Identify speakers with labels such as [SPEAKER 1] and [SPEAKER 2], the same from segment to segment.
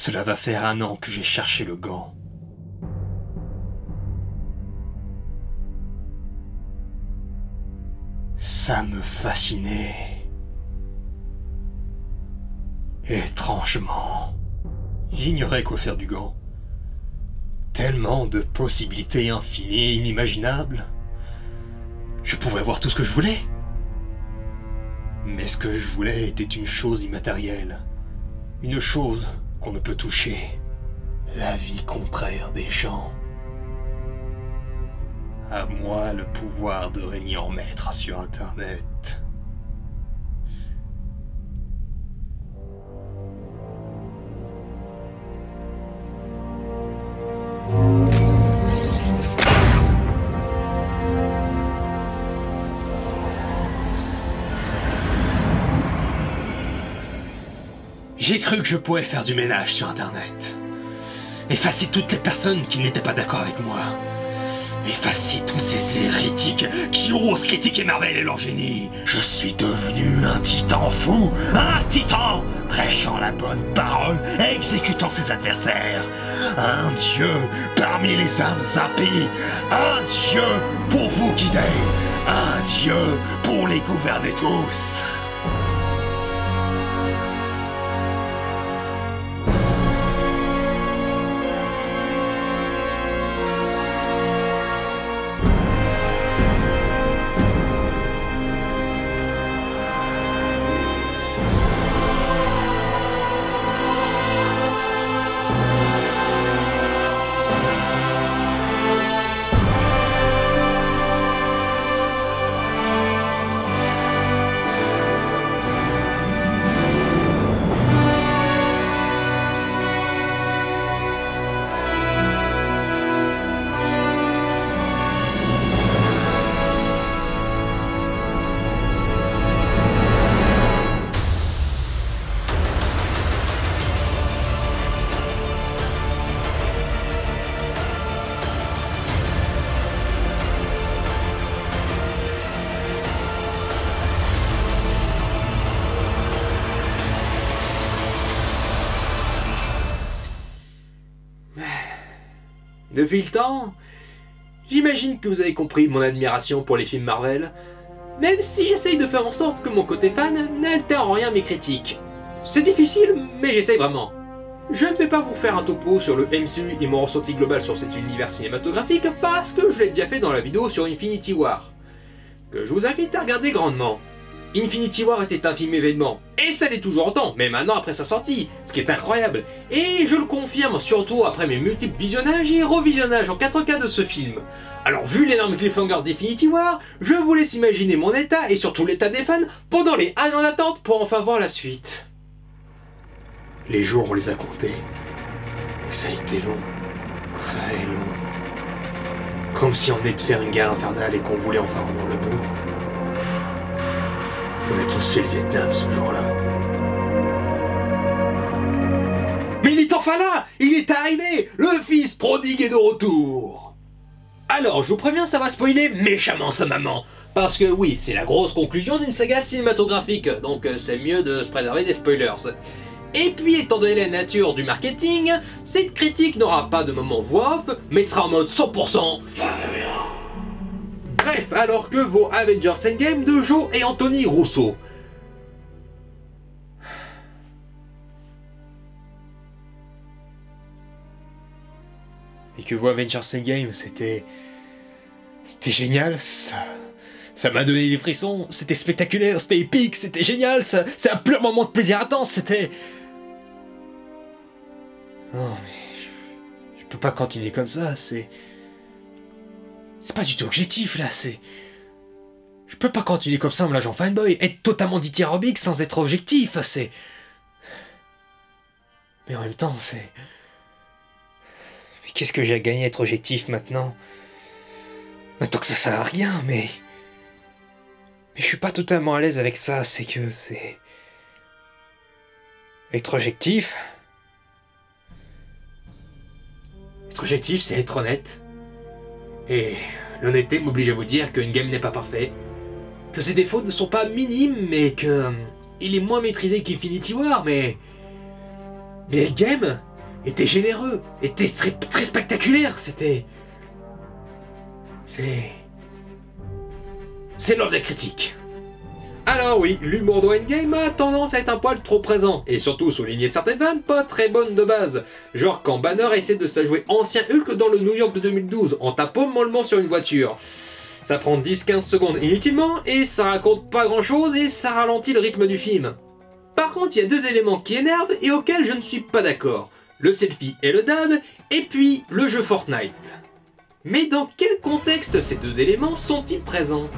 [SPEAKER 1] Cela va faire 1 an que j'ai cherché le gant. Ça me fascinait. Étrangement, j'ignorais quoi faire du gant. Tellement de possibilités infinies et inimaginables. Je pouvais avoir tout ce que je voulais. Mais ce que je voulais était une chose immatérielle. Une chose qu'on ne peut toucher. La vie contraire des gens. À moi le pouvoir de régner en maître sur Internet. J'ai cru que je pouvais faire du ménage sur Internet. Effacer toutes les personnes qui n'étaient pas d'accord avec moi. Effacer tous ces hérétiques qui osent critiquer Marvel et leur génie. Je suis devenu un titan fou, un titan, prêchant la bonne parole et exécutant ses adversaires. Un dieu parmi les âmes impies. Un dieu pour vous guider. Un dieu pour les gouverner tous.
[SPEAKER 2] Depuis le temps, j'imagine que vous avez compris mon admiration pour les films Marvel, même si j'essaye de faire en sorte que mon côté fan n'altère en rien mes critiques. C'est difficile, mais j'essaye vraiment. Je ne vais pas vous faire un topo sur le MCU et mon ressenti global sur cet univers cinématographique parce que je l'ai déjà fait dans la vidéo sur Infinity War, que je vous invite à regarder grandement. Infinity War était un film événement, et ça l'est toujours autant, même un an après sa sortie, ce qui est incroyable, et je le confirme surtout après mes multiples visionnages et revisionnages en 4K de ce film. Alors vu l'énorme cliffhanger d'Infinity War, je vous laisse imaginer mon état, et surtout l'état des fans, pendant les 1 an d'attente pour enfin voir la suite.
[SPEAKER 1] Les jours, on les a comptés. Et ça a été long. Très long. Comme si on venait de faire une guerre infernale et qu'on voulait enfin rendre le bout. On a tous fait le Vietnam ce jour-là.
[SPEAKER 2] Mais il est enfin là! Il est arrivé! Le fils prodigue est de retour! Alors, je vous préviens, ça va spoiler méchamment sa maman. Parce que oui, c'est la grosse conclusion d'une saga cinématographique, donc c'est mieux de se préserver des spoilers. Et puis, étant donné la nature du marketing, cette critique n'aura pas de moment voix off, mais sera en mode 100% face caméra. Bref, alors que vaut Avengers Endgame de Joe et Anthony Russo?
[SPEAKER 1] Et que vaut Avengers Endgame, c'était génial, ça m'a donné des frissons, c'était spectaculaire, c'était épique, c'était génial, c'est un pur moment de plaisir intense, c'était... Non mais... Je peux pas continuer comme ça, c'est pas du tout objectif là, je peux pas continuer comme ça en me lâchant fanboy, être totalement dithyrambique sans être objectif, c'est... Mais en même temps, c'est... Mais qu'est-ce que j'ai à gagner à être objectif maintenant? Maintenant que ça sert à rien, mais je suis pas totalement à l'aise avec ça, c'est que c'est... Être objectif...
[SPEAKER 2] Être objectif, c'est être honnête. Et l'honnêteté m'oblige à vous dire qu'une game n'est pas parfait, que ses défauts ne sont pas minimes, mais que il est moins maîtrisé qu'Infinity War, mais game, était généreux, était très spectaculaire, c'était... C'est l'ordre des critiques. Alors oui, l'humour de Endgame a tendance à être un poil trop présent, et surtout souligner certaines vannes pas très bonnes de base. Genre quand Banner essaie de se jouer ancien Hulk dans le New York de 2012, en tapant mollement sur une voiture. Ça prend 10-15 secondes inutilement, et ça raconte pas grand chose, et ça ralentit le rythme du film. Par contre, il y a deux éléments qui énervent et auxquels je ne suis pas d'accord. Le selfie et le dab, et puis le jeu Fortnite. Mais dans quel contexte ces deux éléments sont-ils présents?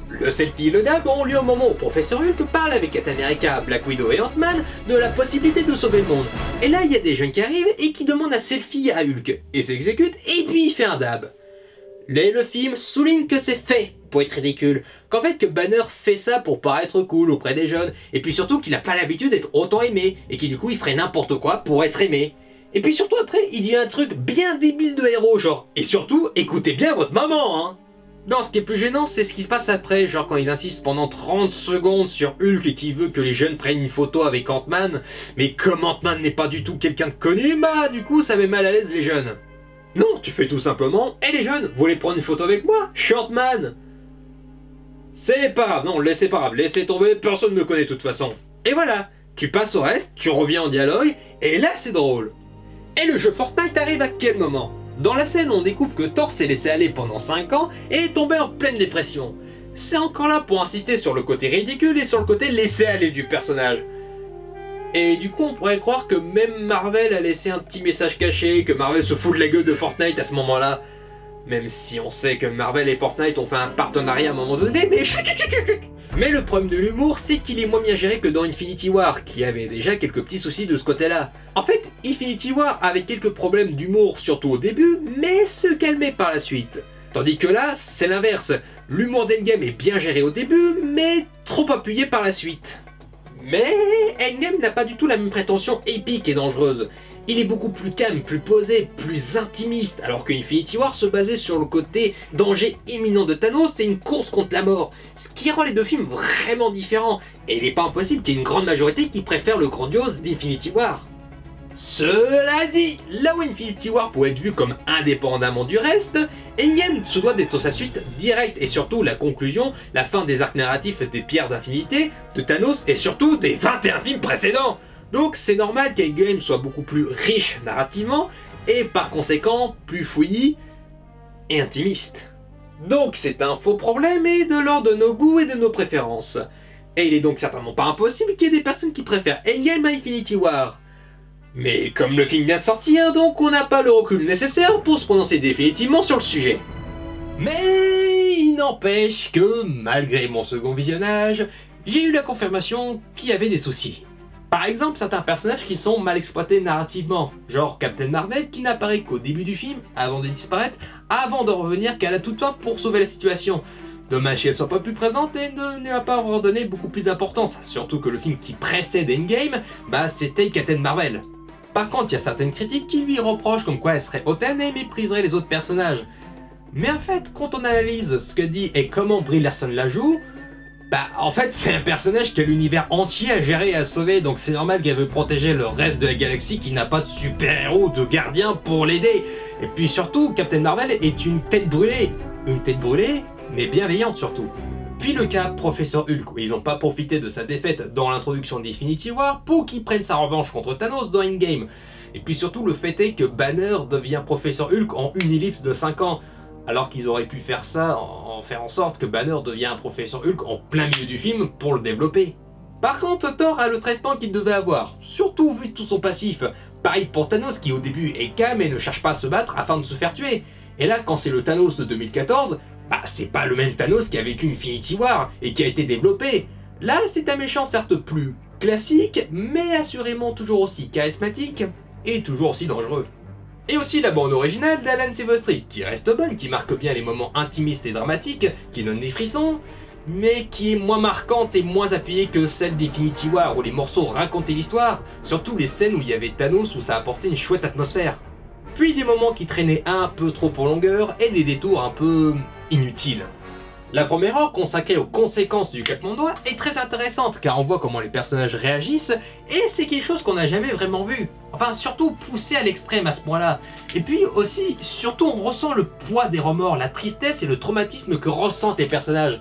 [SPEAKER 2] Le selfie et le dab ont lieu au moment où Professeur Hulk parle avec Captain America, Black Widow et Ant-Man de la possibilité de sauver le monde. Et là, il y a des jeunes qui arrivent et qui demandent un selfie à Hulk. Et s'exécute, et puis il fait un dab. Là, le film souligne que c'est fait pour être ridicule. Qu'en fait, que Banner fait ça pour paraître cool auprès des jeunes. Et puis surtout qu'il n'a pas l'habitude d'être autant aimé. Et qui du coup, il ferait n'importe quoi pour être aimé. Et puis surtout après, il dit un truc bien débile de héros, genre. Et surtout, écoutez bien votre maman, hein. Non, ce qui est plus gênant, c'est ce qui se passe après, genre quand il insiste pendant 30 secondes sur Hulk et qui veut que les jeunes prennent une photo avec Ant-Man. Mais comme Ant-Man n'est pas du tout quelqu'un de connu, bah du coup ça met mal à l'aise les jeunes. Non, tu fais tout simplement, et les jeunes, vous voulez prendre une photo avec moi? Je suis Ant-Man. C'est pas grave, non, laissez pas grave, laissez tomber, personne ne me connaît de toute façon. Et voilà, tu passes au reste, tu reviens en dialogue, et là c'est drôle. Et le jeu Fortnite arrive à quel moment? Dans la scène, on découvre que Thor s'est laissé aller pendant 5 ans et est tombé en pleine dépression. C'est encore là pour insister sur le côté ridicule et sur le côté laisser aller du personnage. Et du coup, on pourrait croire que même Marvel a laissé un petit message caché, que Marvel se fout de la gueule de Fortnite à ce moment-là. Même si on sait que Marvel et Fortnite ont fait un partenariat à un moment donné, mais chut. Mais le problème de l'humour, c'est qu'il est moins bien géré que dans Infinity War, qui avait déjà quelques petits soucis de ce côté-là. En fait, Infinity War avait quelques problèmes d'humour, surtout au début, mais se calmait par la suite. Tandis que là, c'est l'inverse. L'humour d'Endgame est bien géré au début, mais trop appuyé par la suite. Mais Endgame n'a pas du tout la même prétention épique et dangereuse. Il est beaucoup plus calme, plus posé, plus intimiste, alors que Infinity War se basait sur le côté danger imminent de Thanos et une course contre la mort, ce qui rend les deux films vraiment différents, et il n'est pas impossible qu'il y ait une grande majorité qui préfère le grandiose d'Infinity War. Cela dit, là où Infinity War pourrait être vu comme indépendamment du reste, Endgame se doit d'être sa suite directe et surtout la conclusion, la fin des arcs narratifs des Pierres d'Infinité, de Thanos et surtout des 21 films précédents. Donc c'est normal qu'Endgame soit beaucoup plus riche narrativement et par conséquent plus fouillis et intimiste. Donc c'est un faux problème et de l'ordre de nos goûts et de nos préférences. Et il est donc certainement pas impossible qu'il y ait des personnes qui préfèrent Endgame à Infinity War. Mais comme le film vient de sortir, donc on n'a pas le recul nécessaire pour se prononcer définitivement sur le sujet. Mais il n'empêche que, malgré mon second visionnage, j'ai eu la confirmation qu'il y avait des soucis. Par exemple, certains personnages qui sont mal exploités narrativement, genre Captain Marvel qui n'apparaît qu'au début du film, avant de disparaître, avant de revenir qu'à la toute fin pour sauver la situation. Dommage qu'elle soit pas plus présente et ne lui a pas redonné beaucoup plus d'importance, surtout que le film qui précède Endgame, bah c'était Captain Marvel. Par contre, il y a certaines critiques qui lui reprochent comme quoi elle serait hautaine et mépriserait les autres personnages. Mais en fait, quand on analyse ce que dit et comment Brie Larson la joue, bah en fait c'est un personnage qui a l'univers entier à gérer et à sauver, donc c'est normal qu'elle veut protéger le reste de la galaxie qui n'a pas de super-héros, de gardien pour l'aider. Et puis surtout, Captain Marvel est une tête brûlée, mais bienveillante surtout. Puis le cas Professeur Hulk, où ils n'ont pas profité de sa défaite dans l'introduction d'Infinity War pour qu'il prenne sa revanche contre Thanos dans Endgame. Et puis surtout le fait est que Banner devient Professeur Hulk en une ellipse de 5 ans. Alors qu'ils auraient pu faire ça, en faire en sorte que Banner devienne un Professeur Hulk en plein milieu du film pour le développer. Par contre, Thor a le traitement qu'il devait avoir, surtout vu tout son passif. Pareil pour Thanos qui au début est calme et ne cherche pas à se battre afin de se faire tuer. Et là, quand c'est le Thanos de 2014, bah c'est pas le même Thanos qui a vécu Infinity War et qui a été développé. Là, c'est un méchant certes plus classique, mais assurément toujours aussi charismatique et toujours aussi dangereux. Et aussi la bande originale d'Alan Silvestri, qui reste bonne, qui marque bien les moments intimistes et dramatiques, qui donne des frissons, mais qui est moins marquante et moins appuyée que celle d'Infinity War, où les morceaux racontaient l'histoire, surtout les scènes où il y avait Thanos, où ça apportait une chouette atmosphère. Puis des moments qui traînaient un peu trop en longueur, et des détours un peu inutiles. La première heure, consacrée aux conséquences du claquement de doigts, est très intéressante, car on voit comment les personnages réagissent, et c'est quelque chose qu'on n'a jamais vraiment vu. Enfin, surtout poussé à l'extrême à ce point-là. Et puis aussi, surtout, on ressent le poids des remords, la tristesse et le traumatisme que ressentent les personnages.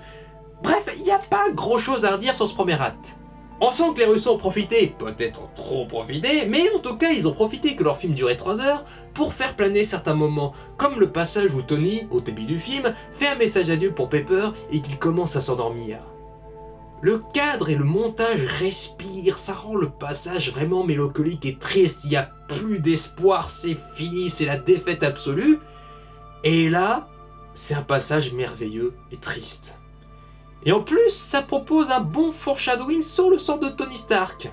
[SPEAKER 2] Bref, il n'y a pas grand-chose à redire sur ce premier acte. On sent que les Russos ont profité, peut-être trop profité, mais en tout cas ils ont profité que leur film durait 3 heures pour faire planer certains moments, comme le passage où Tony, au début du film, fait un message adieu pour Pepper et qu'il commence à s'endormir. Le cadre et le montage respirent, ça rend le passage vraiment mélancolique et triste, il n'y a plus d'espoir, c'est fini, c'est la défaite absolue. Et là, c'est un passage merveilleux et triste. Et en plus, ça propose un bon foreshadowing sur le sort de Tony Stark.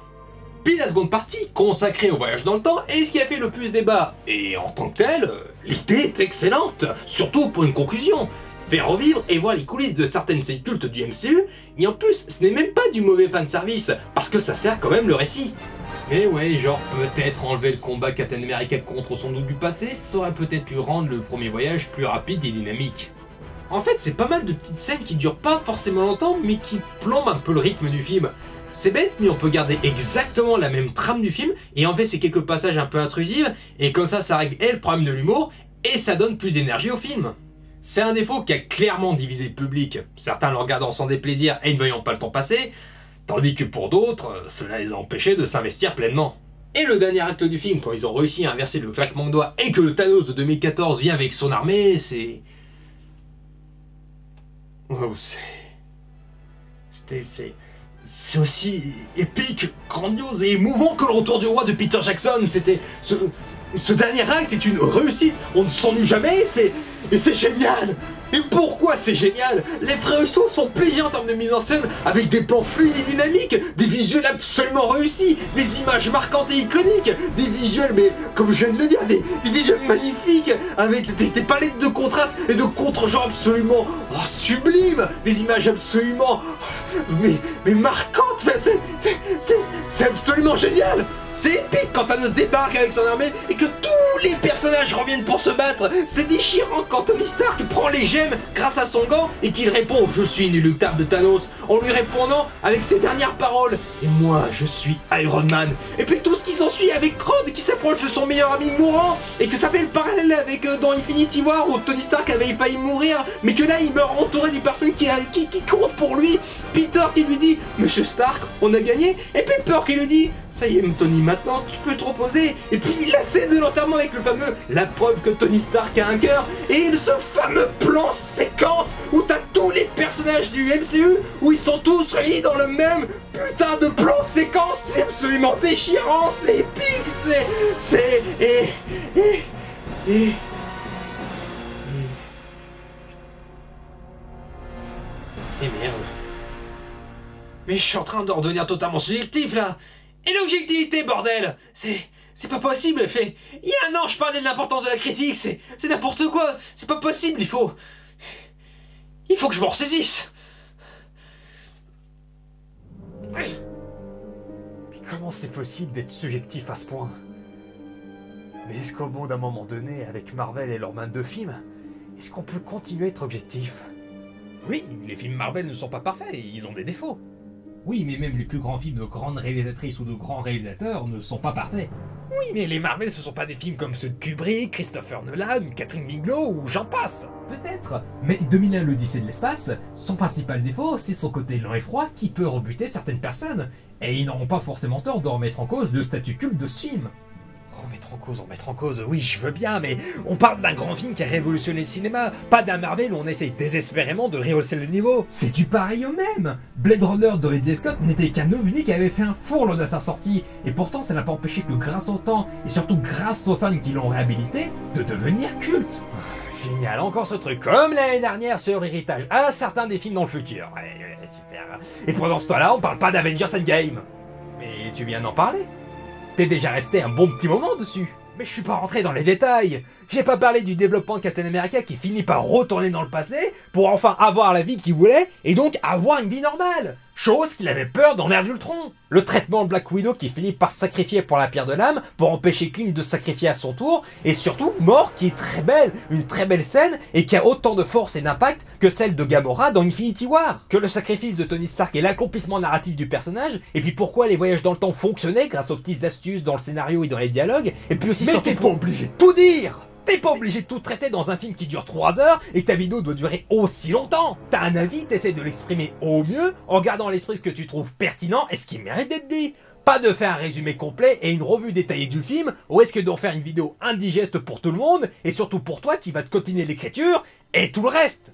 [SPEAKER 2] Puis la seconde partie, consacrée au voyage dans le temps, est ce qui a fait le plus débat. Et en tant que tel, l'idée est excellente, surtout pour une conclusion. Faire revivre et voir les coulisses de certaines scènes cultes du MCU, et en plus, ce n'est même pas du mauvais fanservice, parce que ça sert quand même le récit. Mais ouais, genre peut-être enlever le combat Captain America contre son double du passé, ça aurait peut-être pu rendre le premier voyage plus rapide et dynamique. En fait, c'est pas mal de petites scènes qui durent pas forcément longtemps, mais qui plombent un peu le rythme du film. C'est bête, mais on peut garder exactement la même trame du film, et en fait c'est quelques passages un peu intrusifs, et comme ça règle le problème de l'humour, et ça donne plus d'énergie au film. C'est un défaut qui a clairement divisé le public, certains le regardant sans déplaisir et ne voyant pas le temps passer, tandis que pour d'autres, cela les a empêchés de s'investir pleinement. Et le dernier acte du film, quand ils ont réussi à inverser le claquement de doigts et que le Thanos de 2014 vient avec son armée, c'est... Wow, c'est aussi épique, grandiose et émouvant que le retour du roi de Peter Jackson. C'était... Ce dernier acte est une réussite, on ne s'ennuie jamais, et c'est génial. Et pourquoi c'est génial? Les frères Russo sont plaisir en termes de mise en scène, avec des plans fluides et dynamiques, des visuels absolument réussis, des images marquantes et iconiques, des visuels, mais comme je viens de le dire, des visuels magnifiques, avec des palettes de contrastes et de contre-genres absolument sublimes, des images absolument mais marquantes, enfin, c'est absolument génial. C'est épique quand Thanos débarque avec son armée et que tous les personnages reviennent pour se battre. C'est déchirant quand Tony Stark prend les gemmes grâce à son gant et qu'il répond « Je suis inéluctable » de Thanos, en lui répondant avec ses dernières paroles « Et moi, je suis Iron Man ». Et puis tout ce qui s'ensuit avec Rhodes qui s'approche de son meilleur ami mourant et que ça fait le parallèle avec dans Infinity War où Tony Stark avait failli mourir mais que là il meurt entouré des personnes qui comptent pour lui. Peter qui lui dit « Monsieur Stark, on a gagné » et Pepper qui lui dit « Ça y est Tony, maintenant tu peux te reposer » et puis la scène de l'enterrement avec le fameux « La preuve que Tony Stark a un cœur » et ce fameux plan séquence où t'as tous les personnages du MCU où ils sont tous réunis dans le même putain de plan séquence. C'est absolument déchirant, c'est épique, et merde. Mais je suis en train de redevenir totalement subjectif là. Et l'objectivité, bordel, c'est pas possible. Il y a un an, je parlais de l'importance de la critique. C'est n'importe quoi. C'est pas possible. Il faut que je m'en ressaisisse. Mais comment c'est possible d'être subjectif à ce point? Mais est-ce qu'au bout d'un moment donné, avec Marvel et leurs mains de films, est-ce qu'on peut continuer à être objectif? Oui, les films Marvel ne sont pas parfaits, ils ont des défauts. Oui, mais même les plus grands films de grandes réalisatrices ou de grands réalisateurs ne sont pas parfaits. Oui, mais les Marvel ce sont pas des films comme ceux de Kubrick, Christopher Nolan, Catherine Bigelow ou j'en passe. Peut-être, mais 2001 l'Odyssée de l'espace, son principal défaut, c'est son côté lent et froid qui peut rebuter certaines personnes. Et ils n'auront pas forcément tort de remettre en cause le statut culte de ce film. Remettre en cause, oui, je veux bien, mais on parle d'un grand film qui a révolutionné le cinéma, pas d'un Marvel où on essaye désespérément de rehausser le niveau. C'est du pareil au même. Blade Runner de Ridley Scott n'était qu'un ovni qui avait fait un four lors de sa sortie, et pourtant ça n'a pas empêché que grâce au temps, et surtout grâce aux fans qui l'ont réhabilité, de devenir culte. Génial, encore ce truc, comme l'année dernière sur l'héritage à certains des films dans le futur. Ouais, super. Et pendant ce temps-là, on parle pas d'Avengers Endgame. Mais tu viens d'en parler. T'es déjà resté un bon petit moment dessus. Mais je suis pas rentré dans les détails. J'ai pas parlé du développement de Captain America qui finit par retourner dans le passé pour enfin avoir la vie qu'il voulait et donc avoir une vie normale. Je
[SPEAKER 3] chose qu'il avait peur dans l'ère d'Ultron. Le traitement de Black Widow qui finit par se sacrifier pour la pierre de l'âme, pour empêcher qu'une de se sacrifier à son tour, et surtout mort qui est très belle, une très belle scène, et qui a autant de force et d'impact que celle de Gamora dans Infinity War. Que le sacrifice de Tony Stark est l'accomplissement narratif du personnage, et puis pourquoi les voyages dans le temps fonctionnaient grâce aux petites astuces dans le scénario et dans les dialogues, et puis aussi surtout... Mais t'es pas obligé de tout dire! T'es pas obligé de tout traiter dans un film qui dure 3 heures et que ta vidéo doit durer aussi longtemps. T'as un avis, t'essaies de l'exprimer au mieux en gardant à l'esprit ce que tu trouves pertinent et ce qui mérite d'être dit. Pas de faire un résumé complet et une revue détaillée du film, ou est-ce que d'en faire une vidéo indigeste pour tout le monde et surtout pour toi qui va te cotiner l'écriture et tout le reste.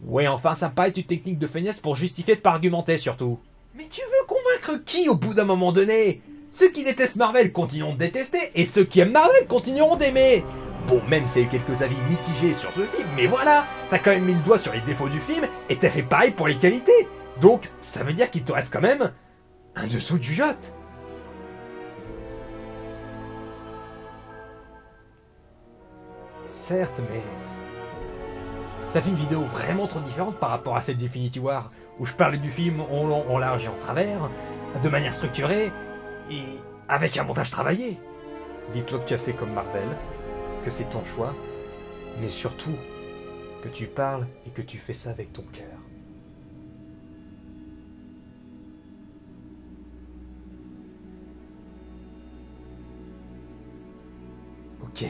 [SPEAKER 3] Ouais, enfin ça paraît une technique de feignasse pour justifier de pas argumenter surtout. Mais tu veux convaincre qui au bout d'un moment donné? Ceux qui détestent Marvel continueront de détester et ceux qui aiment Marvel continueront d'aimer. Bon, même s'il y a eu quelques avis mitigés sur ce film, mais voilà, t'as quand même mis le doigt sur les défauts du film, et t'as fait pareil pour les qualités. Donc, ça veut dire qu'il te reste quand même un dessous du jote. Certes, mais... ça fait une vidéo vraiment trop différente par rapport à cette Infinity War, où je parlais du film en long, en large et en travers, de manière structurée, et avec un montage travaillé. Dis-toi que tu as fait comme Marvel, que c'est ton choix, mais surtout que tu parles et que tu fais ça avec ton cœur. Ok.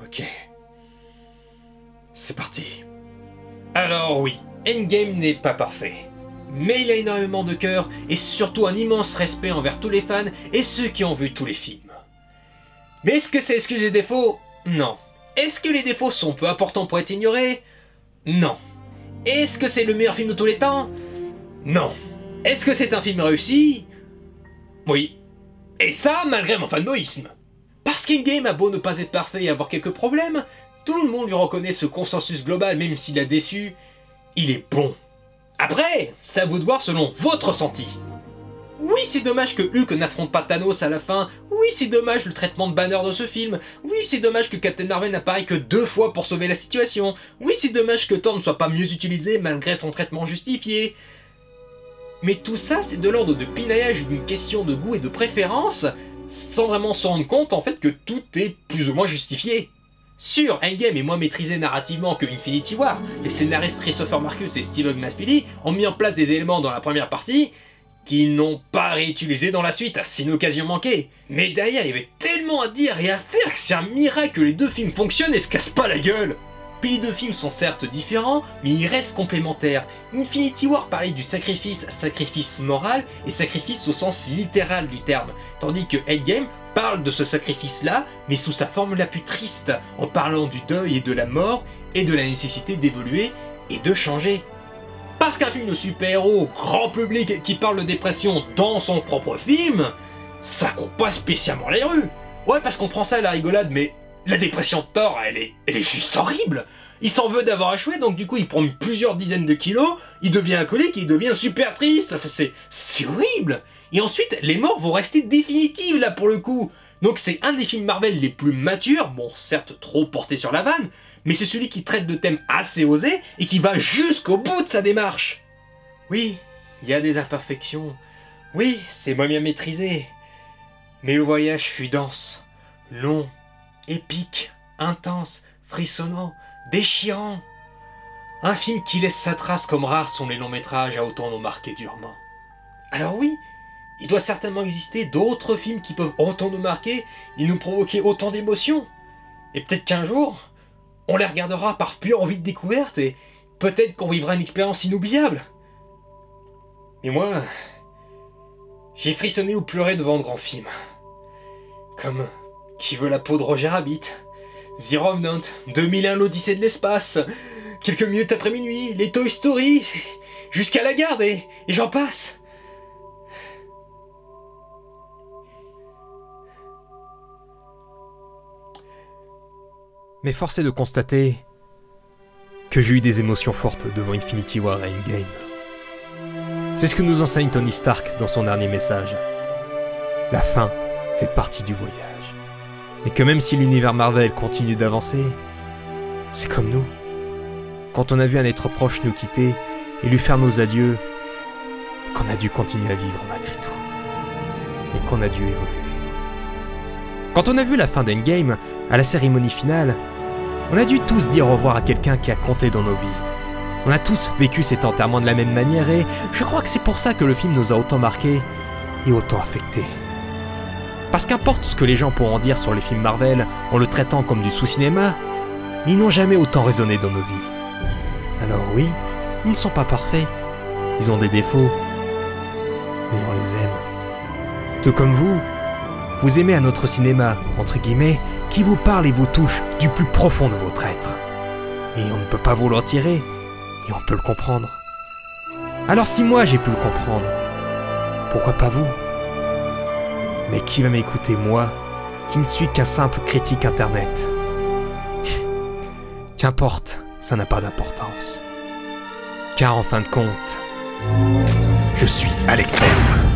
[SPEAKER 1] Ok. C'est parti. Alors oui, Endgame n'est pas parfait. Mais il a énormément de cœur et surtout un immense respect envers tous les fans et ceux qui ont vu tous les films. Mais est-ce que ça excuse les défauts? Non. Est-ce que les défauts sont peu importants pour être ignorés? Non. Est-ce que c'est le meilleur film de tous les temps? Non. Est-ce que c'est un film réussi? Oui. Et ça, malgré mon fanboyisme. Parce qu'Endgame a beau ne pas être parfait et avoir quelques problèmes, tout le monde lui reconnaît ce consensus global même s'il a déçu, il est bon. Après, c'est à vous de voir selon votre ressenti. Oui, c'est dommage que Hulk n'affronte pas Thanos à la fin, oui, c'est dommage le traitement de Banner dans ce film, oui, c'est dommage que Captain Marvel n'apparaît que 2 fois pour sauver la situation, oui, c'est dommage que Thor ne soit pas mieux utilisé malgré son traitement justifié. Mais tout ça, c'est de l'ordre de pinaillage d'une question de goût et de préférence, sans vraiment se rendre compte en fait que tout est plus ou moins justifié. Sûr, Endgame est moins maîtrisé narrativement que Infinity War, les scénaristes Christopher Marcus et Steve McFeely ont mis en place des éléments dans la première partie qu'ils n'ont pas réutilisés dans la suite, c'est une occasion manquée. Mais derrière, il y avait tellement à dire et à faire que c'est un miracle que les deux films fonctionnent et se cassent pas la gueule. Puis les deux films sont certes différents, mais ils restent complémentaires. Infinity War parlait du sacrifice moral et sacrifice au sens littéral du terme, tandis que Endgame parle de ce sacrifice-là, mais sous sa forme la plus triste, en parlant du deuil et de la mort, et de la nécessité d'évoluer et de changer. Parce qu'un film de super-héros grand public qui parle de dépression dans son propre film, ça court pas spécialement les rues. Ouais, parce qu'on prend ça à la rigolade, mais la dépression de Thor, elle est juste horrible. Il s'en veut d'avoir échoué, donc du coup il prend plusieurs dizaines de kilos, il devient alcoolique, il devient super triste, enfin, c'est horrible. Et ensuite, les morts vont rester définitives là pour le coup. Donc c'est un des films Marvel les plus matures, bon certes trop porté sur la vanne, mais c'est celui qui traite de thèmes assez osés et qui va jusqu'au bout de sa démarche. Oui, il y a des imperfections, oui, c'est moins bien maîtrisé, mais le voyage fut dense, long, épique, intense, frissonnant, déchirant. Un film qui laisse sa trace comme rares sont les longs métrages à autant nous marquer durement. Alors oui, il doit certainement exister d'autres films qui peuvent autant nous marquer et nous provoquer autant d'émotions. Et peut-être qu'un jour, on les regardera par pure envie de découverte et peut-être qu'on vivra une expérience inoubliable. Mais moi, j'ai frissonné ou pleuré devant de grands films. Comme Qui veut la peau de Roger Rabbit, The Revenant, 2001 l'Odyssée de l'espace, Quelques minutes après minuit, les Toy Story, jusqu'à la garde et j'en passe.
[SPEAKER 3] Mais force est de constater que j'ai eu des émotions fortes devant Infinity War et Endgame. C'est ce que nous enseigne Tony Stark dans son dernier message. La fin fait partie du voyage. Et que même si l'univers Marvel continue d'avancer, c'est comme nous. Quand on a vu un être proche nous quitter et lui faire nos adieux, qu'on a dû continuer à vivre malgré tout. Et qu'on a dû évoluer. Quand on a vu la fin d'Endgame, à la cérémonie finale, on a dû tous dire au revoir à quelqu'un qui a compté dans nos vies. On a tous vécu cet enterrement de la même manière et je crois que c'est pour ça que le film nous a autant marqués et autant affectés. Parce qu'importe ce que les gens pourront dire sur les films Marvel en le traitant comme du sous-cinéma, ils n'ont jamais autant résonné dans nos vies. Alors oui, ils ne sont pas parfaits, ils ont des défauts, mais on les aime. Tout comme vous aimez un autre cinéma, entre guillemets, qui vous parle et vous touche du plus profond de votre être. Et on ne peut pas vous l'en tirer, et on peut le comprendre. Alors si moi j'ai pu le comprendre, pourquoi pas vous? Mais qui va m'écouter moi, qui ne suis qu'un simple critique internet? Qu'importe, ça n'a pas d'importance. Car en fin de compte, je suis Alex M.